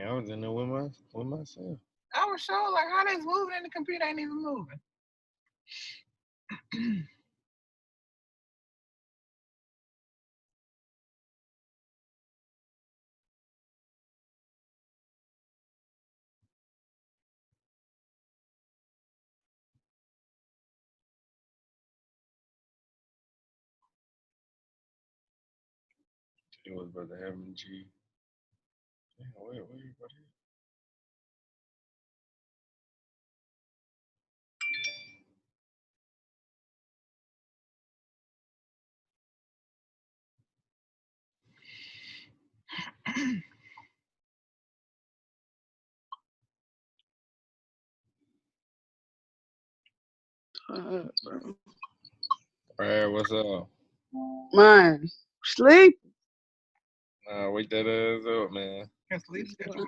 Yeah, I was in there with myself. I was sure, like, how that's moving and the computer ain't even moving. It was about to have him G. Yeah, where you about to? Bro. All right, what's up? Man, sleep. Wake that ass up, man. Cause sleep schedule.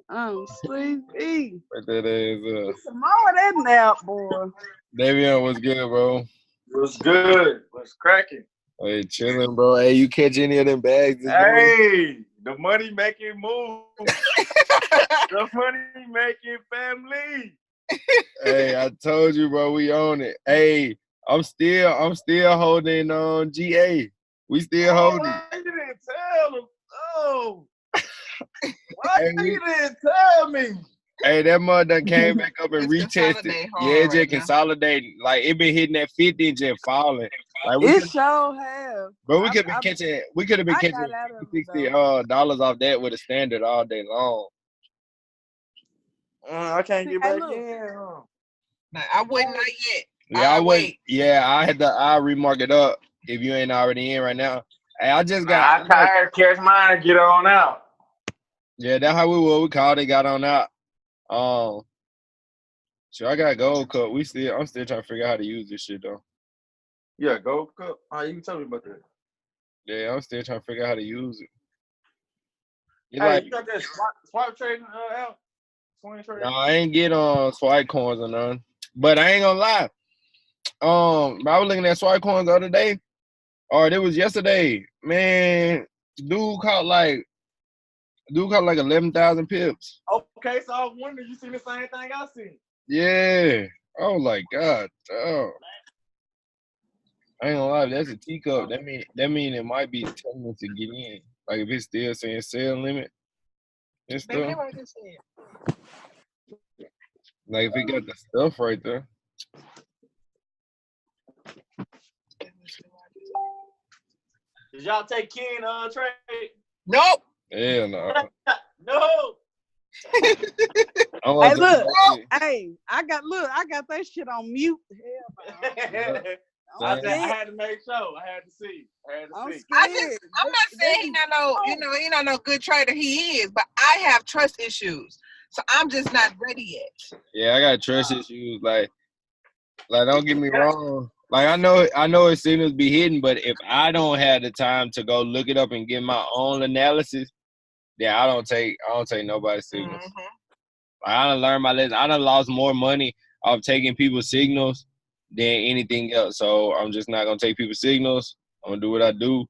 I'm sleepy. Wake that ass up. Some more of that nap, boy. Davion, what's good, bro? What's good? What's cracking? Hey, chilling, bro. Hey, you catch any of them bags this morning? Hey, the money making move. The money making family. Hey, I told you, bro, we own it. Hey, I'm still holding on GA. We still holding. Why you didn't tell them? Oh, why Hey, you didn't tell me? Hey, that mother done came back up and It's retested. consolidate hard Yeah, it just right now. consolidating. Like it been hitting that 50 and just falling. Like It sure have. but we could have been catching got out of it, $60 off that with a standard all day long. I can't get back look. in. Huh? Nah, I wouldn't not yet. Yeah, I wait. wait. Yeah, I remark it up if you ain't already in right now. Hey, I just got. I tired. Catch mine and get on out. Yeah, that's how we were. We called it, got on out. So I got gold cup. I'm still trying to figure out how to use this shit though. Yeah, gold cup. You can tell me about that. Yeah, I'm still trying to figure out how to use it. Hey, you got that swipe trading out? No, I ain't get on swipe coins or none. But I ain't gonna lie. I was looking at swipe coins the other day, or it was yesterday. Man, dude caught like 11,000 pips. Okay, so I was wondering, you seen the same thing I seen? Yeah. I was like, God damn. I ain't gonna lie, that's a teacup. That mean it might be telling us to get in. Like if it's still saying sale limit and Baby, stuff. that's what I just said. Like if it got the stuff right there. Did y'all take Ken trade? Nope. Hell no. No. Hey, look. Hey, I got that shit on mute. Hell no. I had to make sure. I had to see. I'm scared. I'm not saying he not no good trader. He is, but I have trust issues, so I'm just not ready yet. Yeah, I got trust issues. Like don't get me wrong. Like I know it signals be hidden, but if I don't have the time to go look it up and get my own analysis, then I don't take nobody's signals. Mm-hmm. I done learned my lesson. I done lost more money off taking people's signals than anything else. So I'm just not gonna take people's signals. I'm gonna do what I do.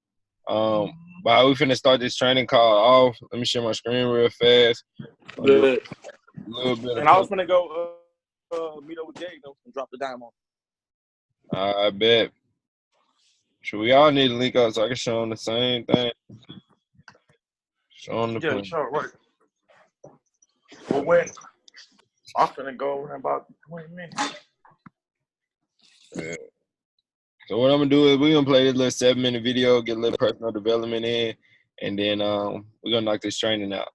But we finna start this training call off. Let me share my screen real fast. Good. A little bit. And I was gonna go meet up with Jay though and drop the dime on. I bet. So we all need to link up so I can show them the same thing. Show them the plan. Sure, right. Well, when I'm gonna go in about 20 minutes. Yeah. So what I'm gonna do is we're gonna play this little 7-minute video, get a little personal development in, and then we're gonna knock this training out.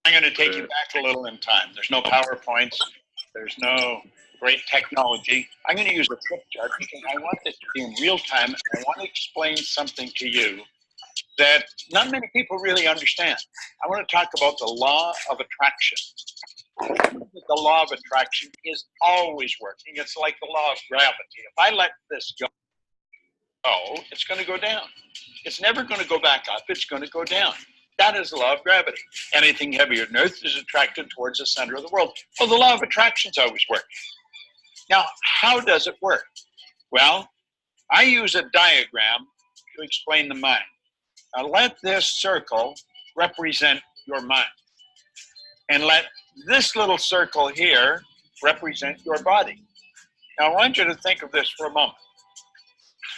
I'm going to take you back a little in time. There's no PowerPoints. There's no great technology. I'm going to use a flip chart because I want this to be in real time. And I want to explain something to you that not many people really understand. I want to talk about the law of attraction. The law of attraction is always working. It's like the law of gravity. If I let this go, it's going to go down. It's never going to go back up. It's going to go down. That is the law of gravity. Anything heavier than Earth is attracted towards the center of the world. Well, the law of attraction is always working. Now, how does it work? Well, I use a diagram to explain the mind. Now, let this circle represent your mind. And let this little circle here represent your body. Now, I want you to think of this for a moment.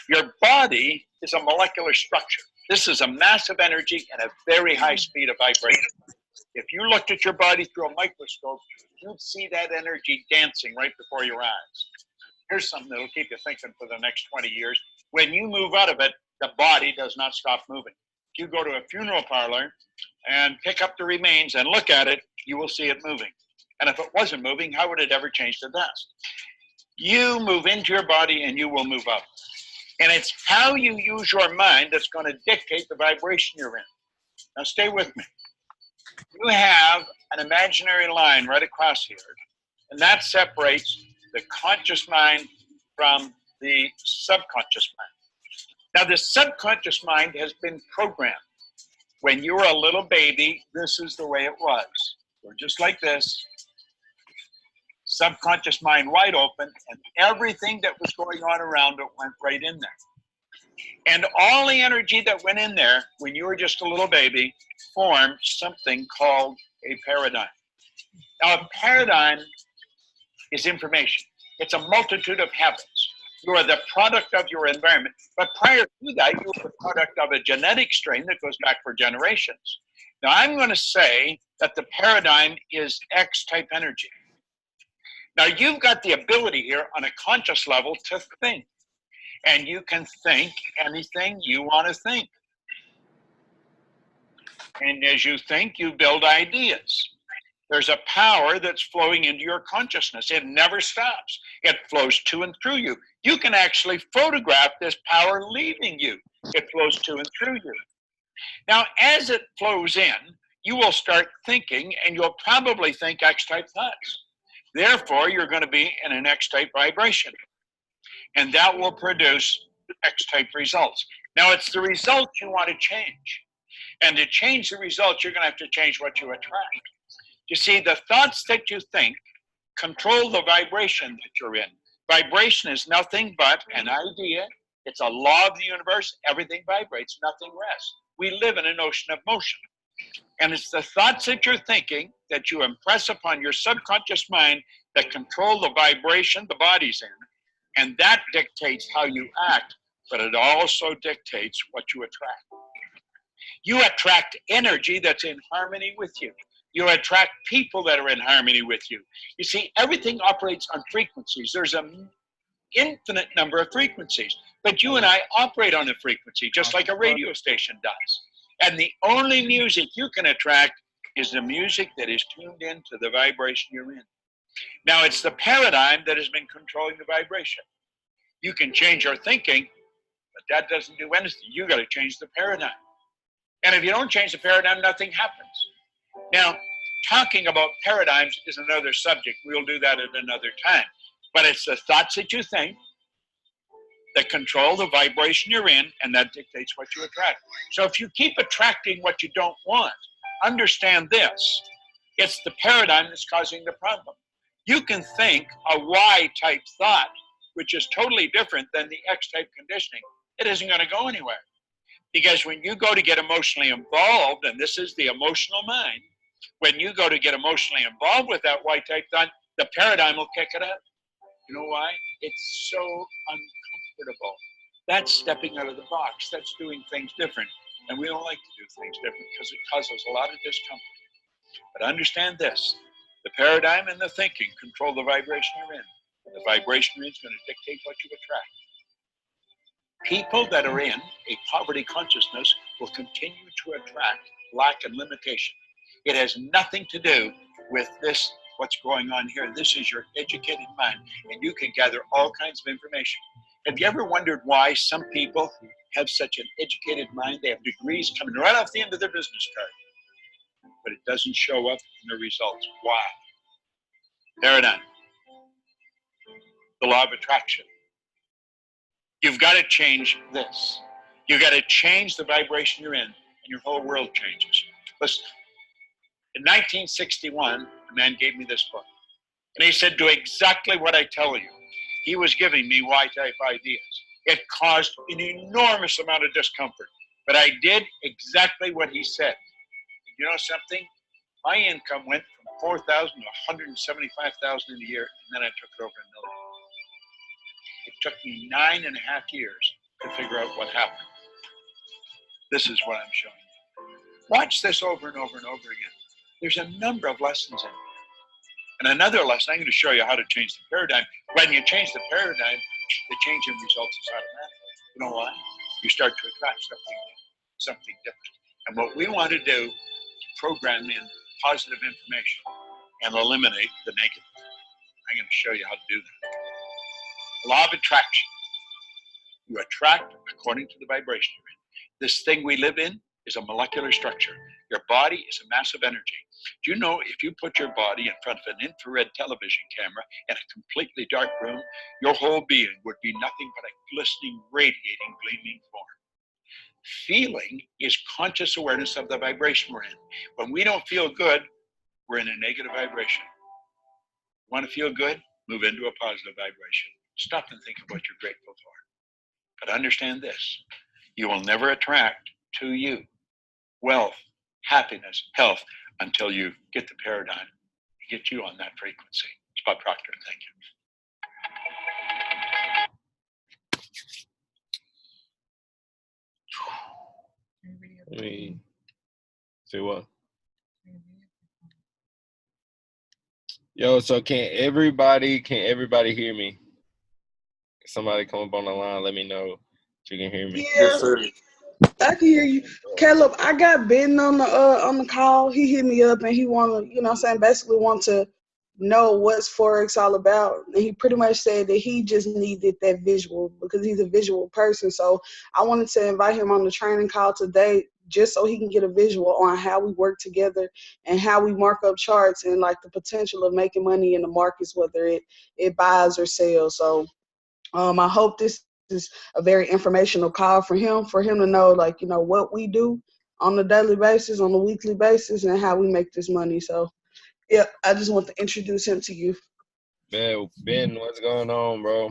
Your body is a molecular structure. This is a massive energy and a very high speed of vibration. If you looked at your body through a microscope, you'd see that energy dancing right before your eyes. Here's something that'll keep you thinking for the next 20 years. When you move out of it, the body does not stop moving. If you go to a funeral parlor and pick up the remains and look at it, you will see it moving. And if it wasn't moving, how would it ever change to dust? You move into your body and you will move out. And it's how you use your mind that's going to dictate the vibration you're in. Now stay with me. You have an imaginary line right across here, and that separates the conscious mind from the subconscious mind. Now the subconscious mind has been programmed. When you were a little baby, this is the way it was. Or just like this. Subconscious mind wide open, and everything that was going on around it went right in there. And all the energy that went in there when you were just a little baby formed something called a paradigm. Now, a paradigm is information. It's a multitude of habits. You are the product of your environment. But prior to that, you were the product of a genetic strain that goes back for generations. Now, I'm going to say that the paradigm is X-type energy. Now, you've got the ability here on a conscious level to think. And you can think anything you want to think. And as you think, you build ideas. There's a power that's flowing into your consciousness. It never stops. It flows to and through you. You can actually photograph this power leaving you. It flows to and through you. Now, as it flows in, you will start thinking, and you'll probably think X-type thoughts. Therefore, you're going to be in an X-type vibration. And that will produce X-type results. Now, it's the results you want to change. And to change the results, you're going to have to change what you attract. You see, the thoughts that you think control the vibration that you're in. Vibration is nothing but an idea. It's a law of the universe. Everything vibrates, nothing rests. We live in an ocean of motion. And it's the thoughts that you're thinking that you impress upon your subconscious mind that control the vibration the body's in. And that dictates how you act, but it also dictates what you attract. You attract energy that's in harmony with you. You attract people that are in harmony with you. You see, everything operates on frequencies. There's an infinite number of frequencies, but you and I operate on a frequency, just like a radio station does. And the only music you can attract is the music that is tuned into the vibration you're in. Now, it's the paradigm that has been controlling the vibration. You can change your thinking, but that doesn't do anything. You got to change the paradigm. And if you don't change the paradigm, nothing happens. Now, talking about paradigms is another subject. We'll do that at another time. But it's the thoughts that you think that control the vibration you're in, and that dictates what you attract. So if you keep attracting what you don't want, understand this. It's the paradigm that's causing the problem. You can think a Y-type thought, which is totally different than the X-type conditioning. It isn't going to go anywhere. Because when you go to get emotionally involved, and this is the emotional mind, when you go to get emotionally involved with that Y-type thought, the paradigm will kick it up. You know why? It's so uncomfortable. That's stepping out of the box. That's doing things different. And we don't like to do things different because it causes a lot of discomfort. But understand this. The paradigm and the thinking control the vibration you're in. The vibration you're in is going to dictate what you attract. People that are in a poverty consciousness will continue to attract lack and limitation. It has nothing to do with this, what's going on here. This is your educated mind, and you can gather all kinds of information. Have you ever wondered why some people have such an educated mind? They have degrees coming right off the end of their business card, but it doesn't show up in the results. Why? Paradigm. The law of attraction. You've got to change this. You've got to change the vibration you're in, and your whole world changes. Listen, in 1961, a man gave me this book, and he said, do exactly what I tell you. He was giving me Y-type ideas. It caused an enormous amount of discomfort, but I did exactly what he said. You know something? My income went from 4,000 to 175,000 in a year, and then I took it over $1 million. It took me 9.5 years to figure out what happened. This is what I'm showing you. Watch this over and over and over again. There's a number of lessons in it. And another lesson, I'm going to show you how to change the paradigm. When you change the paradigm, the change in results is automatic. You know why? You start to attract something different. And what we want to do is program in positive information and eliminate the negative. I'm going to show you how to do that. Law of attraction. You attract according to the vibration you're in. This thing we live in is a molecular structure. Your body is a mass of energy. Do you know if you put your body in front of an infrared television camera in a completely dark room, your whole being would be nothing but a glistening, radiating, gleaming form? Feeling is conscious awareness of the vibration we're in. When we don't feel good, we're in a negative vibration. Want to feel good? Move into a positive vibration. Stop and think of what you're grateful for. But understand this, you will never attract to you wealth, happiness, health until you get the paradigm and get you on that frequency. It's Bob Proctor. Thank you. Let me see what. Yo, so can everybody hear me? Somebody come up on the line, let me know if you can hear me. Yeah, Yes, sir. I can hear you. Caleb, I got Ben on the call. He hit me up and he wanna, basically want to know what's forex all about. And he pretty much said that he just needed that visual because he's a visual person. So I wanted to invite him on the training call today just so he can get a visual on how we work together and how we mark up charts and like the potential of making money in the markets, whether it buys or sells. So I hope this is a very informational call for him to know, what we do on a daily basis, on a weekly basis, and how we make this money. So, yeah, I just want to introduce him to you. Ben, what's going on, bro?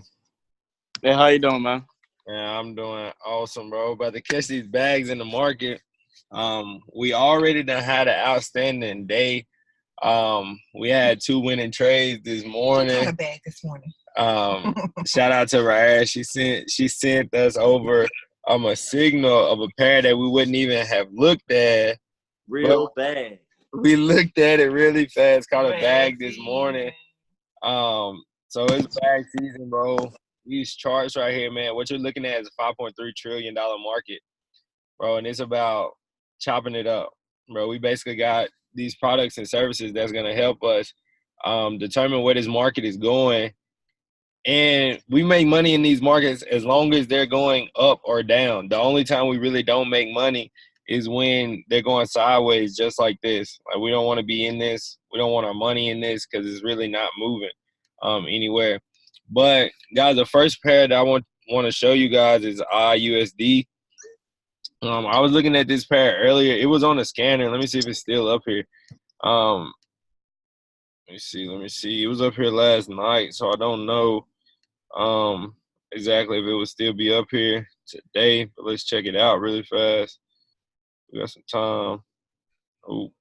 Hey, how you doing, man? Yeah, I'm doing awesome, bro. About to catch these bags in the market. We already done had an outstanding day. We had 2 winning trades this morning. Got a bag this morning. Shout out to Raya. She sent us over a signal of a pair that we wouldn't even have looked at. Real bad. We looked at it really fast, caught a bag this morning. So it's bag season, bro. These charts right here, man, what you're looking at is a $5.3 trillion market, bro, and it's about chopping it up, bro. We basically got these products and services that's going to help us determine where this market is going. And we make money in these markets as long as they're going up or down. The only time we really don't make money is when they're going sideways, just like this. Like, we don't want to be in this. We don't want our money in this because it's really not moving anywhere. But, guys, the first pair that I want to show you guys is IUSD. I was looking at this pair earlier. It was on the scanner. Let me see if it's still up here. Let me see. It was up here last night, so I don't know exactly if it would still be up here today. But let's check it out really fast. We got some time. Nope.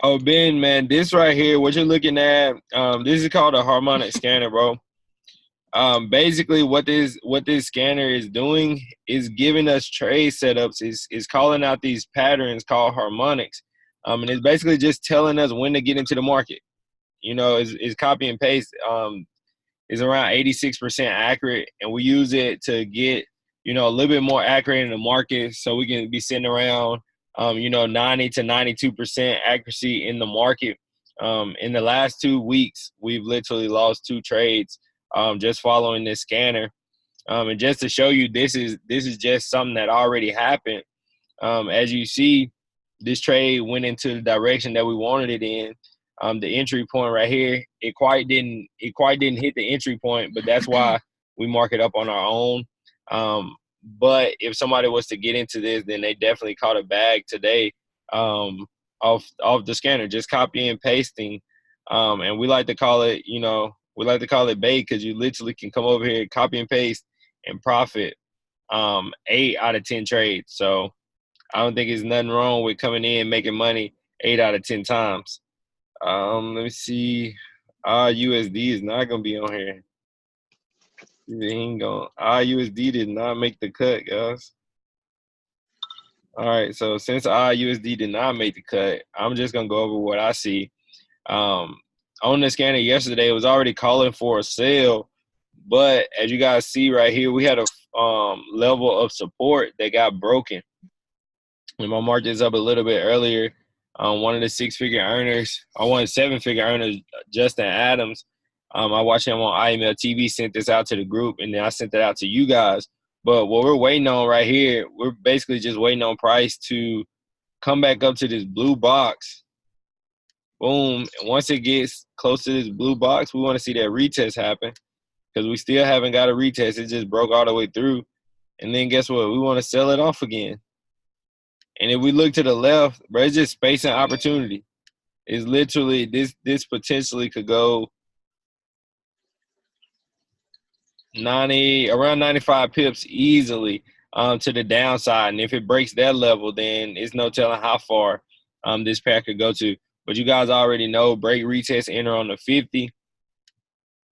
Oh, Ben, man, this right here, what you're looking at, this is called a harmonic scanner, bro. Basically what this scanner is doing is giving us trade setups, is calling out these patterns called harmonics. And it's basically just telling us when to get into the market. It's copy and paste. Is around 86% accurate, and we use it to get, a little bit more accurate in the market so we can be sitting around, 90 to 92% accuracy in the market. In the last 2 weeks, we've literally lost 2 trades just following this scanner. And just to show you, this is just something that already happened. As you see, this trade went into the direction that we wanted it in. The entry point right here, it quite didn't hit the entry point, but that's why we mark it up on our own. But if somebody was to get into this, then they definitely caught a bag today off the scanner, just copying and pasting. And we like to call it, bait, because you literally can come over here, copy and paste, and profit 8 out of 10 trades. So I don't think there's nothing wrong with coming in making money 8 out of 10 times. Let me see. USD is not gonna be on here. He ain't gonna. USD did not make the cut, guys. All right, so since USD did not make the cut, I'm just gonna go over what I see. On the scanner yesterday, it was already calling for a sell, but as you guys see right here, we had a level of support that got broken. And I marked this up a little bit earlier. One of the 6-figure earners, I one 7-figure earners, Justin Adams. I watched him on IML TV, sent this out to the group, and then I sent it out to you guys. But what we're waiting on right here, we're basically just waiting on price to come back up to this blue box. Boom. And once it gets close to this blue box, we want to see that retest happen because we still haven't got a retest. It just broke all the way through. And then guess what? We want to sell it off again. And if we look to the left, bro, it's just space and opportunity. It's literally this potentially could go around 95 pips easily to the downside. And if it breaks that level, then it's no telling how far this pair could go to. But you guys already know, break, retest, enter on the 50.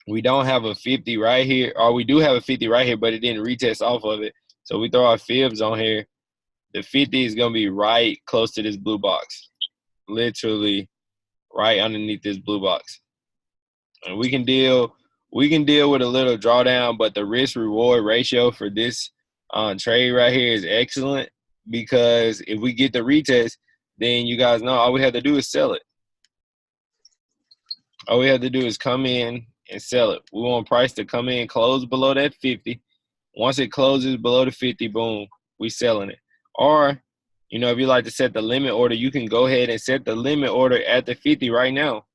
We don't have a 50 right here, or we do have a 50 right here, but it didn't retest off of it. So we throw our fibs on here. The 50 is going to be right close to this blue box, literally right underneath this blue box. And we can deal with a little drawdown, but the risk-reward ratio for this trade right here is excellent because if we get the retest, then you guys know all we have to do is sell it. All we have to do is come in and sell it. We want price to come in, close below that 50. Once it closes below the 50, boom, we selling it. Or, if you like to set the limit order, you can go ahead and set the limit order at the 50 right now.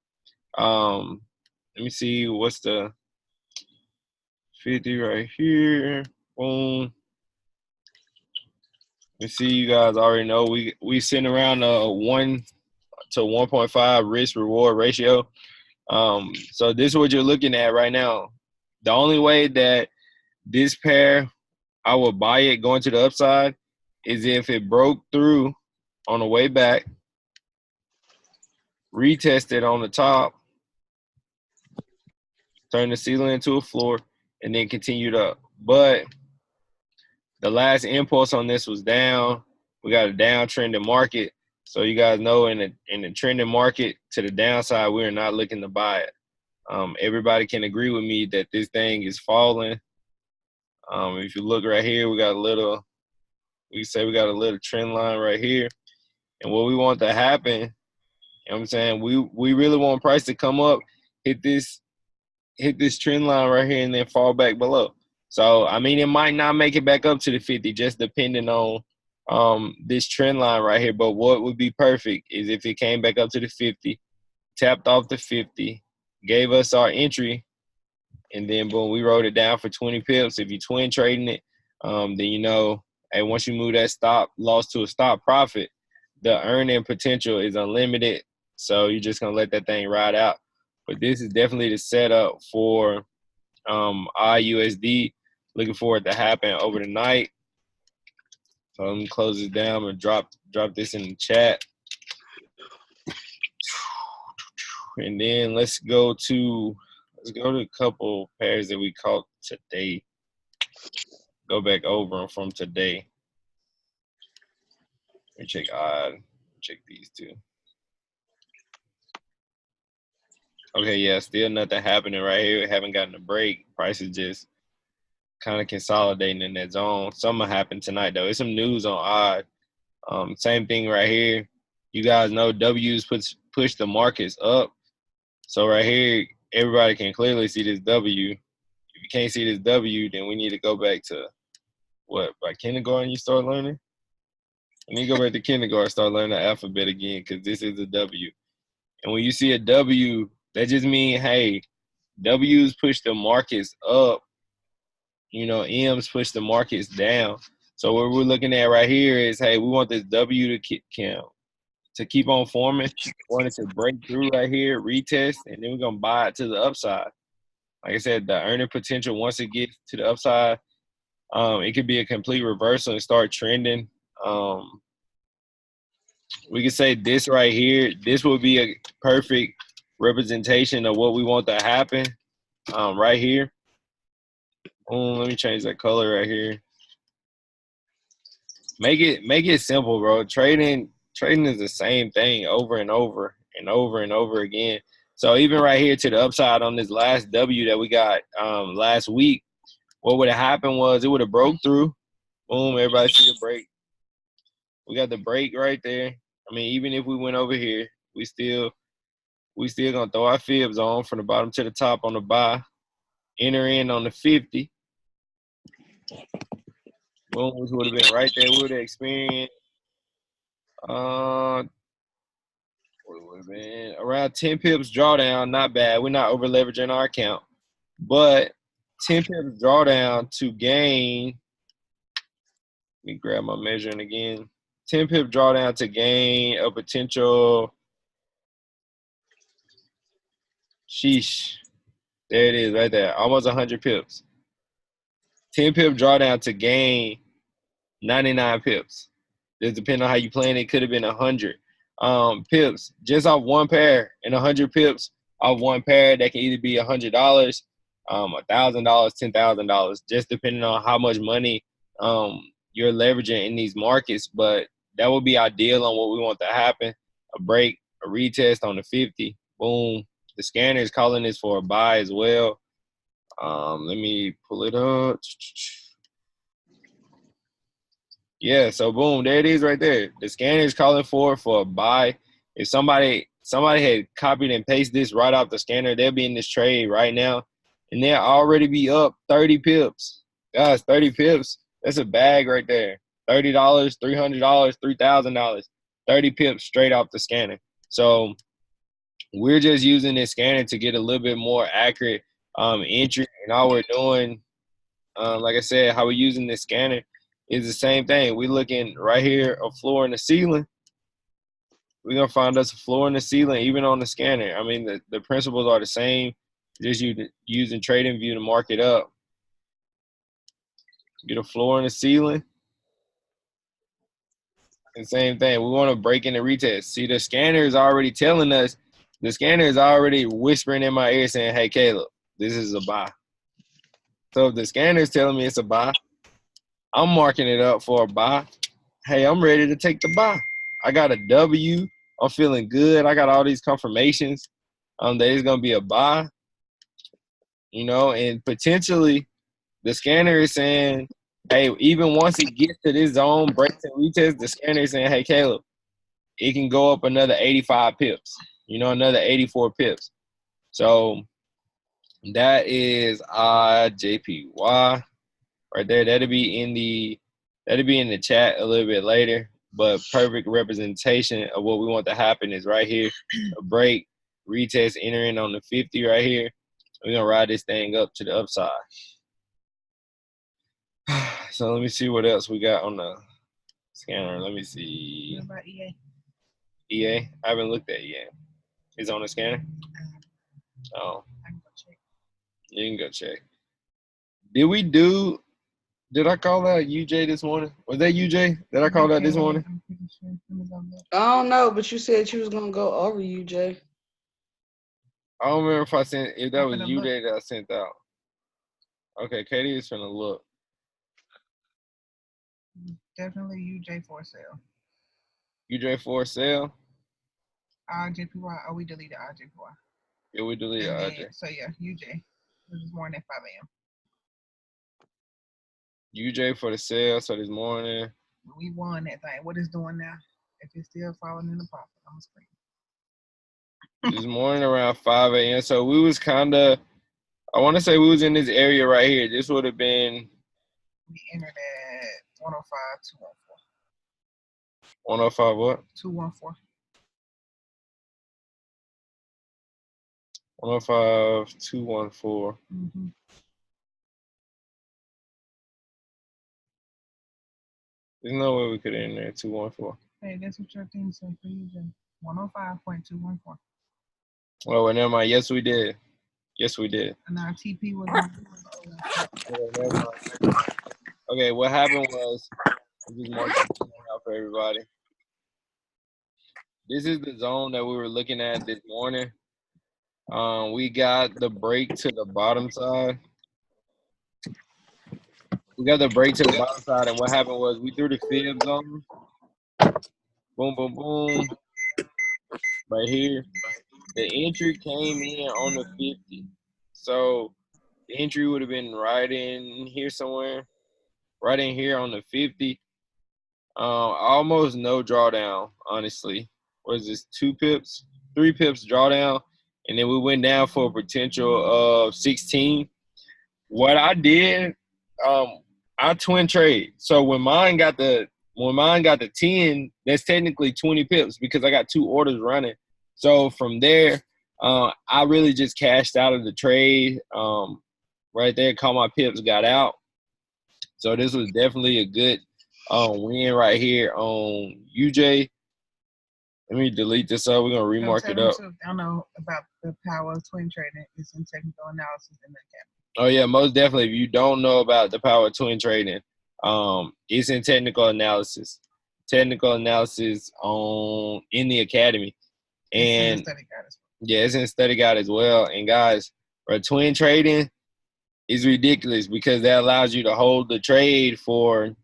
Let me see what's the 50 right here. Boom. You see, you guys already know we sitting around a 1 to 1.5 risk reward ratio. So this is what you're looking at right now. The only way that this pair I would buy it going to the upside is if it broke through on the way back, retested on the top, turn the ceiling into a floor, and then continued up. But the last impulse on this was down. We got a downtrending market. So you guys know in the trending market to the downside, we are not looking to buy it. Everybody can agree with me that this thing is falling. If you look right here, we got a little trend line right here. And what we want to happen, you know what I'm saying, we really want price to come up, hit this trend line right here, and then fall back below. So, I mean, it might not make it back up to the 50, just depending on this trend line right here. But what would be perfect is if it came back up to the 50, tapped off the 50, gave us our entry, and then, boom, we wrote it down for 20 pips. If you're twin trading it, then hey, once you move that stop loss to a stop profit, the earning potential is unlimited. So you're just going to let that thing ride out. But this is definitely the setup for IUSD. Looking for it to happen over the night. So let me close this down and drop this in the chat. And then let's go to a couple pairs that we caught today. Go back over them from today. Let me check odd. Check these two. Okay, yeah, still nothing happening right here. We haven't gotten a break. Price is just kind of consolidating in that zone. Something happened tonight, though. It's some news on odd. Same thing right here. You guys know W's push the markets up. So right here, everybody can clearly see this W. If you can't see this W, then we need to go back to what? By kindergarten you start learning? You need to go back to kindergarten, start learning the alphabet again, because this is a W. And when you see a W, that just means, hey, W's push the markets up. M's push the markets down. So what we're looking at right here is, hey, we want this W to keep on forming. We want it to break through right here, retest, and then we're going to buy it to the upside. Like I said, the earning potential, once it gets to the upside, It could be a complete reversal and start trending. We could say this right here, this will be a perfect representation of what we want to happen right here. Let me change that color right here. Make it simple, bro. Trading is the same thing over and over and over and over again. So even right here to the upside on this last W that we got last week, what would have happened was it would have broke through. Boom, everybody see the break. We got the break right there. I mean, even if we went over here, we still gonna throw our fibs on from the bottom to the top on the buy. Enter in on the 50. Boom, which would have been right there. We would have experienced what would have been around 10 pips drawdown. Not bad. We're not over leveraging our account, but 10 pips drawdown to gain. Let me grab my measuring again. 10 pip drawdown to gain a potential. Sheesh. There it is right there. Almost 100 pips. 10 pip drawdown to gain 99 pips. Just depending on how you plan, it could have been 100 pips just off one pair, and 100 pips off one pair. That can either be $100, $1,000, $10,000, just depending on how much money you're leveraging in these markets. But that would be ideal on what we want to happen. A break, a retest on the 50. Boom. The scanner is calling this for a buy as well. Let me pull it up. Yeah, so boom, there it is right there. The scanner is calling for a buy. If somebody had copied and pasted this right off the scanner, they'll be in this trade right now, and they'll already be up 30 pips. Guys, 30 pips, that's a bag right there. $30, $300, $3,000, 30 pips straight off the scanner. So we're just using this scanner to get a little bit more accurate entry, and all we're doing, like I said, how we're using this scanner is the same thing. We're looking right here, a floor and a ceiling. We're going to find us a floor and a ceiling, even on the scanner. I mean, the principles are the same, just using TradingView to mark it up. Get a floor and a ceiling. And same thing. We want to break in the retest. See, the scanner is already telling us, the scanner is already whispering in my ear saying, hey, Caleb, this is a buy. So if the scanner is telling me it's a buy, I'm marking it up for a buy. Hey, I'm ready to take the buy. I got a W. I'm feeling good. I got all these confirmations that it's going to be a buy. You know, and potentially the scanner is saying, hey, even once it gets to this zone, breaks and retest, the scanner is saying, hey, Caleb, it can go up another 85 pips, you know, another 84 pips. So that is JPY right there. That'll be in the chat a little bit later. But perfect representation of what we want to happen is right here. A break, retest, entering on the 50 right here. We're gonna ride this thing up to the upside. So let me see what else we got on the scanner. Let me see. What about EA? EA? I haven't looked at EA. It's on the scanner? Oh. I can go check. You can go check. Did I call out UJ this morning? Was that UJ? Did I call that this morning? I'm pretty sure. Let me go look. I don't know, but you said you was gonna go over you, Jay. I don't remember if that I'm was finna UJ that I sent out. Okay, Katie is finna look. Definitely UJ for sale. UJ for sale? RJPY. Oh, we deleted RJPY. Yeah, we deleted And then, RJ. so yeah, UJ. This is morning at 5 a.m. UJ for the sale, so this morning. We won that thing. What it's doing now? If it's still falling in the profit, I'm gonna scream. This morning around 5 a.m. So we was I want to say we was in this area right here. This would have been. We entered at 105, 214. 105 what? 214. 105, 214. Mm-hmm. There's no way we could enter there 214. Hey, that's what your thing said for UJ. 105.214. Oh, never mind. Yes, we did. Yes, we did. And our TP was Oh, never mind. Okay, what happened was, just mark this out for everybody. This is the zone that we were looking at this morning. We got the break to the bottom side. We got the break to the bottom side, and what happened was we threw the fib zone. Boom, boom, boom. Right here. The entry came in on the 50. So the entry would have been right in here somewhere. Right in here on the 50. Almost no drawdown, honestly. What is this? 2 pips? 3 pips drawdown. And then we went down for a potential of 16. What I did, I twin trade. So when mine got the 10, that's technically 20 pips because I got 2 orders running. So from there, I really just cashed out of the trade. Right there, caught my pips, got out. So this was definitely a good win right here on UJ. Let me delete this up. We're gonna remark it up. I don't know about the power of twin trading. It's in technical analysis in that category. Oh yeah, most definitely. If you don't know about the power of twin trading, it's in technical analysis. Technical analysis in the academy, and it's in study guide as well. And guys, for twin trading is ridiculous because that allows you to hold the trade for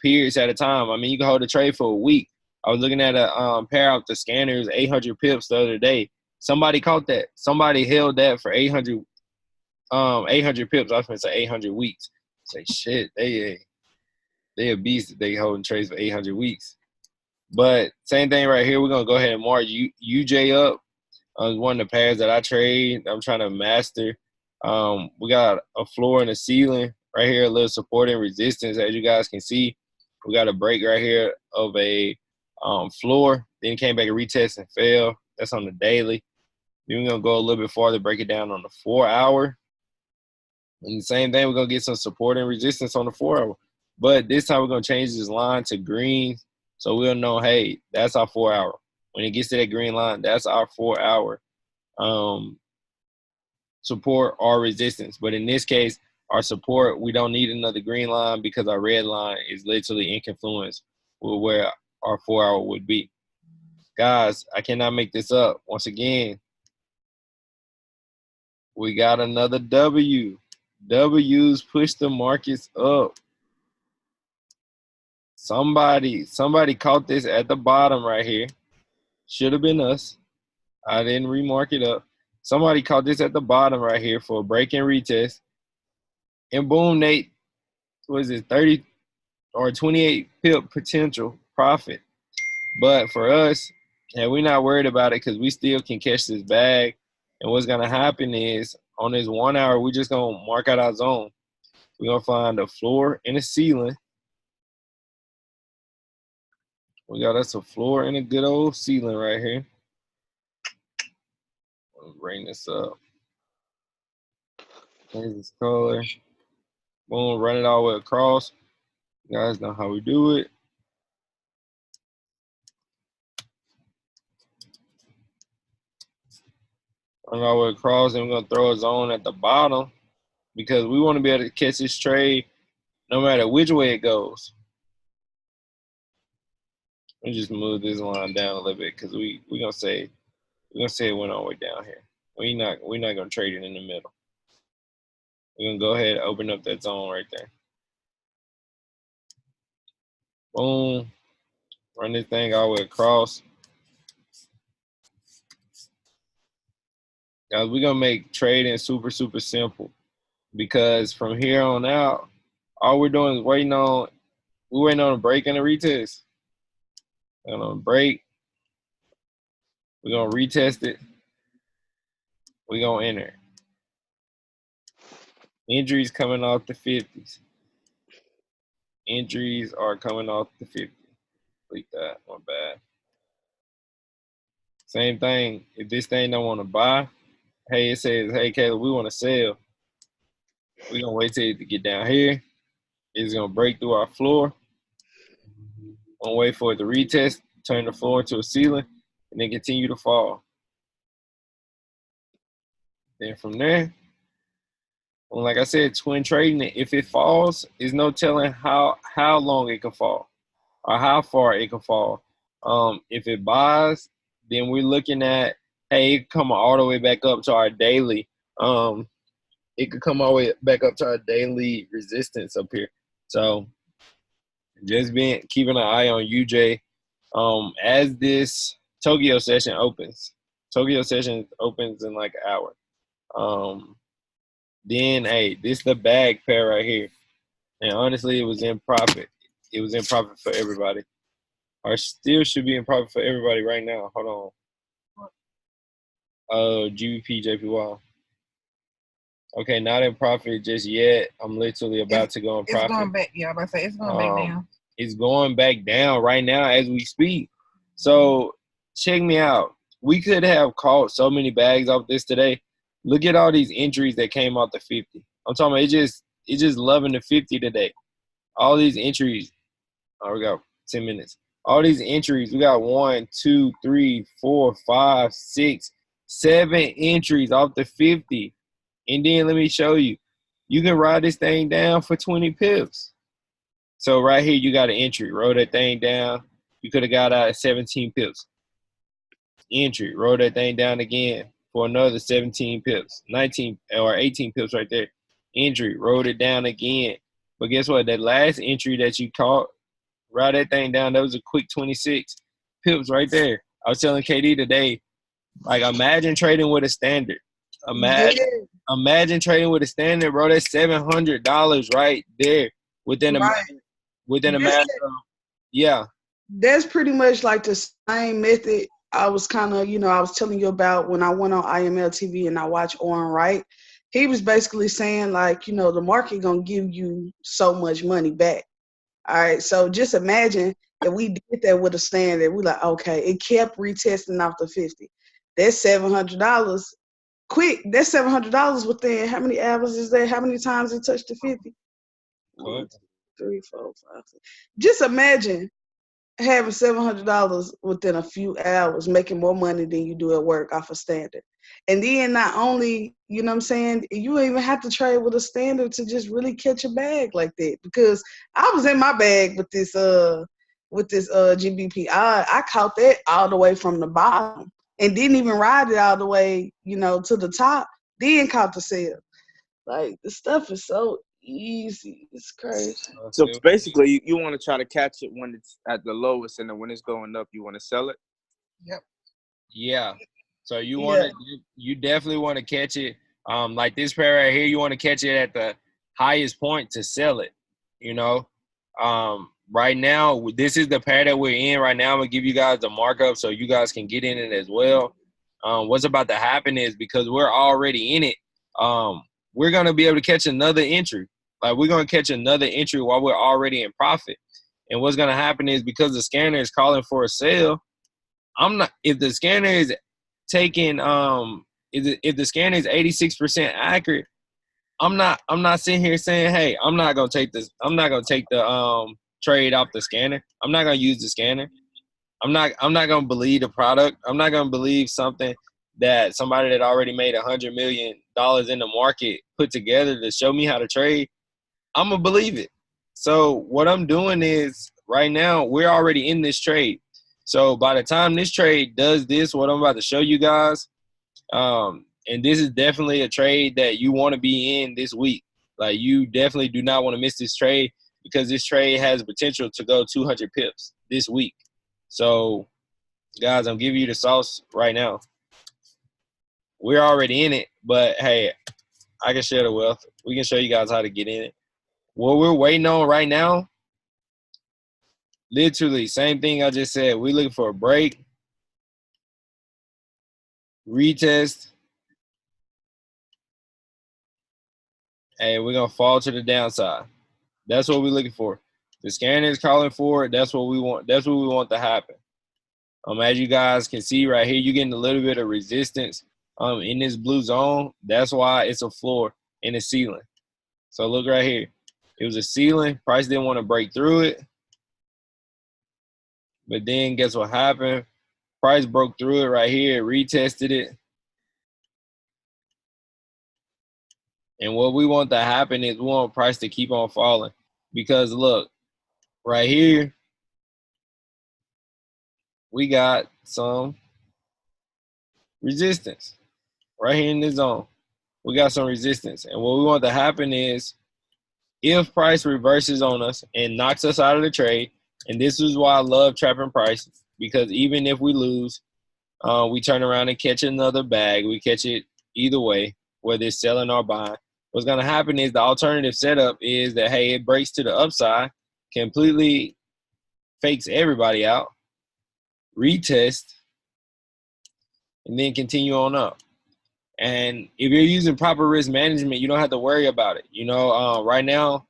periods at a time. I mean, you can hold the trade for a week. I was looking at a pair of the scanners, 800 pips the other day. Somebody caught that. Somebody held that for 800 pips. I was going to say 800 weeks. Say shit, they a beast if they holding trades for 800 weeks. But same thing right here. We're gonna go ahead and mark UJ up. One of the pairs that I trade. I'm trying to master. We got a floor and a ceiling right here, a little support and resistance, as you guys can see. We got a break right here of a floor. Then came back and retest and fell. That's on the daily. Then we're gonna go a little bit farther, break it down on the 4 hour. And the same thing, we're going to get some support and resistance on the 4 hour. But this time we're going to change this line to green so we'll know, hey, that's our 4 hour. When it gets to that green line, that's our 4 hour support or resistance. But in this case, our support, we don't need another green line because our red line is literally in confluence with where our 4 hour would be. Guys, I cannot make this up. Once again, we got another W. W's push the markets up. Somebody caught this at the bottom right here. Should have been us. I didn't remark it up. Somebody caught this at the bottom right here for a break and retest. And boom, Nate, was it 30 or 28 pip potential profit. But for us, and we're not worried about it because we still can catch this bag. And what's going to happen is on this 1 hour, we're just going to mark out our zone. We're going to find a floor and a ceiling. We got us a floor and a good old ceiling right here. Let's bring this up. Here's this color. Boom, run it all the way across. You guys know how we do it. Run it all the way across, and we're going to throw a zone at the bottom because we want to be able to catch this trade no matter which way it goes. Let me just move this line down a little bit because we're gonna say it went all the way down here. We're not gonna trade it in the middle. We're gonna go ahead and open up that zone right there. Boom. Run this thing all the way across. Guys, we're gonna make trading super, super simple because from here on out, all we're doing is waiting on a break and a retest. We're gonna break. We're gonna retest it. We're gonna enter. Injuries coming off the 50s. Injuries are coming off the 50. Delete that. My bad. Same thing. If this thing don't want to buy, hey, it says, hey, Caleb, we want to sell. We're going to wait till it to get down here. It's going to break through our floor. We're going to wait for it to retest, turn the floor into a ceiling, and then continue to fall. Then from there, Like I said, twin trading it. If it falls, there's no telling how long it can fall or how far it can fall. If it buys, then we're looking at, hey, it could come all the way back up to our daily. It could come all the way back up to our daily resistance up here. So just keeping an eye on UJ. As this Tokyo session opens. Tokyo session opens in like an hour. Then hey, this the bag pair right here. And honestly, it was in profit. It was in profit for everybody. Or still should be in profit for everybody right now. Hold on. GBP JPY. Okay, not in profit just yet. I'm literally about to go in profit. It's going back. Yeah, I'm about to say it's going back down. It's going back down right now as we speak. So check me out. We could have caught so many bags off this today. Look at all these entries that came out the 50. I'm talking about it's just loving the 50 today. All these entries. Oh, we got 10 minutes. All these entries. We got 1, 2, 3, 4, 5, 6, 7 entries off the 50. And then let me show you. You can ride this thing down for 20 pips. So right here, you got an entry. Roll that thing down. You could have got out at 17 pips. Entry. Roll that thing down again for another 17 pips. 19 or 18 pips right there. Entry. Roll it down again. But guess what? That last entry that you caught, ride that thing down. That was a quick 26 pips right there. I was telling KD today, like, imagine trading with a standard. Imagine trading with a standard, bro. That's $700 right there within a matter of, yeah. That's pretty much like the same method I was kind of, I was telling you about when I went on IML TV and I watched Oren Wright. He was basically saying, like, the market going to give you so much money back. All right, so just imagine if we did that with a standard. We like, okay, it kept retesting off the 50. That's $700 quick. That's $700 within how many hours is that? How many times it touched the 50? 1, 2, 3, 4, 5, 6. Just imagine having $700 within a few hours, making more money than you do at work off a standard. And then not only, you know what I'm saying, you don't even have to trade with a standard to just really catch a bag like that. Because I was in my bag with this GBP. I caught that all the way from the bottom and didn't even ride it all the way, to the top. Then caught the sale. Like, the stuff is so easy. It's crazy. So basically, you want to try to catch it when it's at the lowest, and then when it's going up, you want to sell it. Yep. Yeah. So you definitely want to catch it. Like this pair right here, you want to catch it at the highest point to sell it. Right now, this is the pair that we're in right now. I'm gonna give you guys the markup so you guys can get in it as well. What's about to happen is because we're already in it, we're gonna be able to catch another entry. Like, we're going to catch another entry while we're already in profit. And what's going to happen is because the scanner is calling for a sale, if the scanner is taking, if the scanner is 86% accurate, I'm not sitting here saying, hey, I'm not going to take the trade off the scanner. I'm not going to use the scanner. I'm not going to believe the product. I'm not going to believe something that somebody that already made $100 million in the market put together to show me how to trade. I'm going to believe it. So what I'm doing is right now we're already in this trade. So by the time this trade does this, what I'm about to show you guys, and this is definitely a trade that you want to be in this week. Like, you definitely do not want to miss this trade because this trade has potential to go 200 pips this week. So, guys, I'm giving you the sauce right now. We're already in it, but, hey, I can share the wealth. We can show you guys how to get in it. What we're waiting on right now, literally, same thing I just said. We're looking for a break, retest, and we're going to fall to the downside. That's what we're looking for. The scanner is calling for it. That's what we want. That's what we want to happen. As you guys can see right here, you're getting a little bit of resistance in this blue zone. That's why it's a floor and a ceiling. So look right here. It was a ceiling. Price didn't want to break through it. But then guess what happened? Price broke through it right here, retested it. And what we want to happen is we want price to keep on falling. Because look, right here, we got some resistance. Right here in this zone, we got some resistance. And what we want to happen is if price reverses on us and knocks us out of the trade, and this is why I love trapping price, because even if we lose, we turn around and catch another bag. We catch it either way, whether it's selling or buying. What's going to happen is the alternative setup is that, hey, it breaks to the upside, completely fakes everybody out, retest, and then continue on up. And if you're using proper risk management, you don't have to worry about it. You know, right now,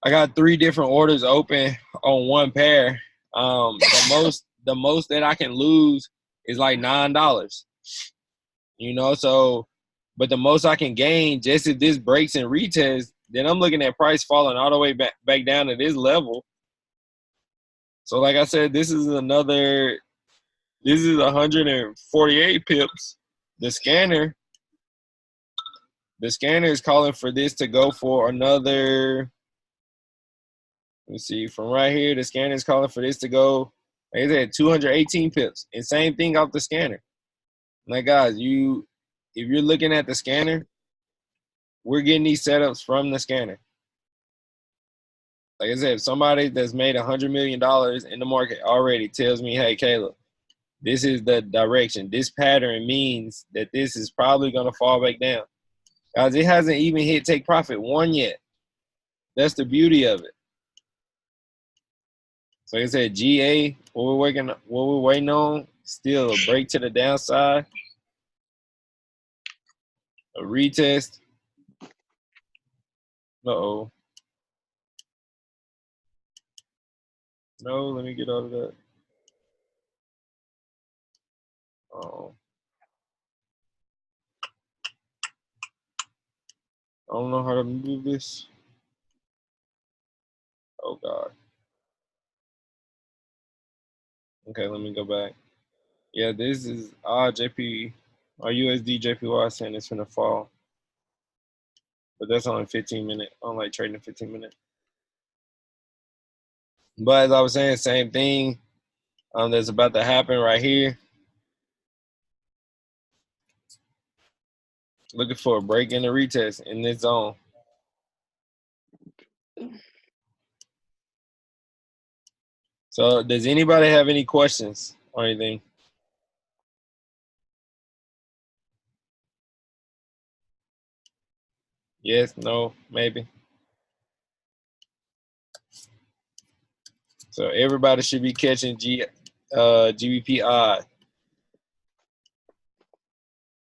I got 3 different orders open on one pair. The most that I can lose is like $9. You know, so but the most I can gain just if this breaks and retests, then I'm looking at price falling all the way back down to this level. So like I said, this is 148 pips. The scanner is calling for this to go for another. Let me see, from right here, the scanner is calling for this to go, like I said, 218 pips. And same thing off the scanner. Like, guys, if you're looking at the scanner, we're getting these setups from the scanner. Like I said, if somebody that's made $100 million in the market already tells me, hey, Caleb, this is the direction. This pattern means that this is probably going to fall back down. Guys, it hasn't even hit take profit 1 yet. That's the beauty of it. So like I said, GA, what we're waiting on, still a break to the downside, a retest. Uh-oh. No, let me get out of that. Oh. I don't know how to move this. Oh, God. Okay, let me go back. Yeah, this is JP, or USD JPY saying it's gonna fall. But that's only 15 minutes. I don't like trading 15 minutes. But as I was saying, same thing that's about to happen right here. Looking for a break in the retest in this zone. So does anybody have any questions or anything? Yes, no, maybe. So everybody should be catching GBP odd.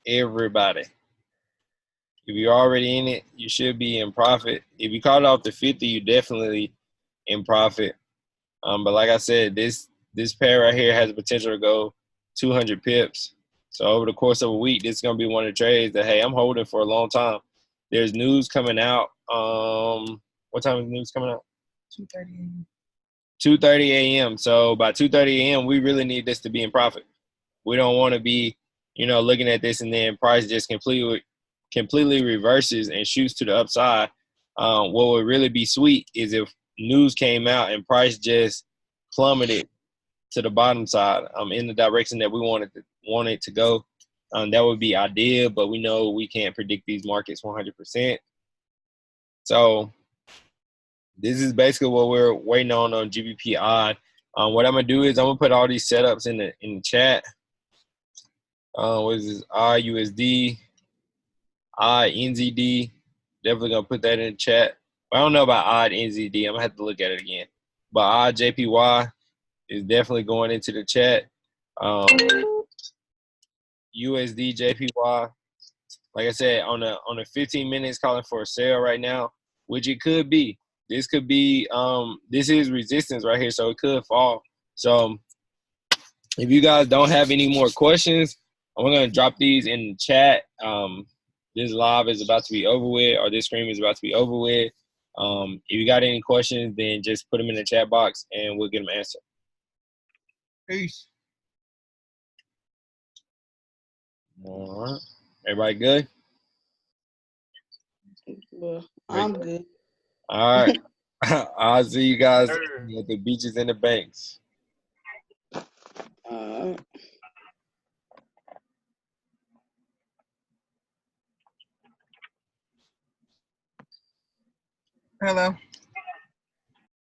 Everybody. If you're already in it, you should be in profit. If you caught it off the 50, you definitely in profit. But like I said, this pair right here has the potential to go 200 pips. So over the course of a week, this is going to be one of the trades that, hey, I'm holding for a long time. There's news coming out. What time is the news coming out? 2:30 a.m. 2:30 a.m. So by 2:30 a.m., we really need this to be in profit. We don't want to be, looking at this and then price just completely reverses and shoots to the upside. What would really be sweet is if news came out and price just plummeted to the bottom side in the direction that we want it to go. That would be ideal, but we know we can't predict these markets 100%. So this is basically what we're waiting on GBP odd. What I'm gonna do is I'm gonna put all these setups in the chat. What is this? IUSD, NZD. Definitely gonna put that in the chat. But I don't know about odd NZD. I'm gonna have to look at it again. But odd JPY is definitely going into the chat. USD JPY. Like I said, on the 15 minutes calling for a sale right now, which it could be. This could be this is resistance right here, so it could fall. So if you guys don't have any more questions, I'm gonna drop these in the chat. This live is about to be over with, or this stream is about to be over with. If you got any questions, then just put them in the chat box and we'll get them answered. Peace. All right. Everybody good? Well, I'm good. All right. I'll see you guys Sir. at the beaches and the banks. Uh, Hello.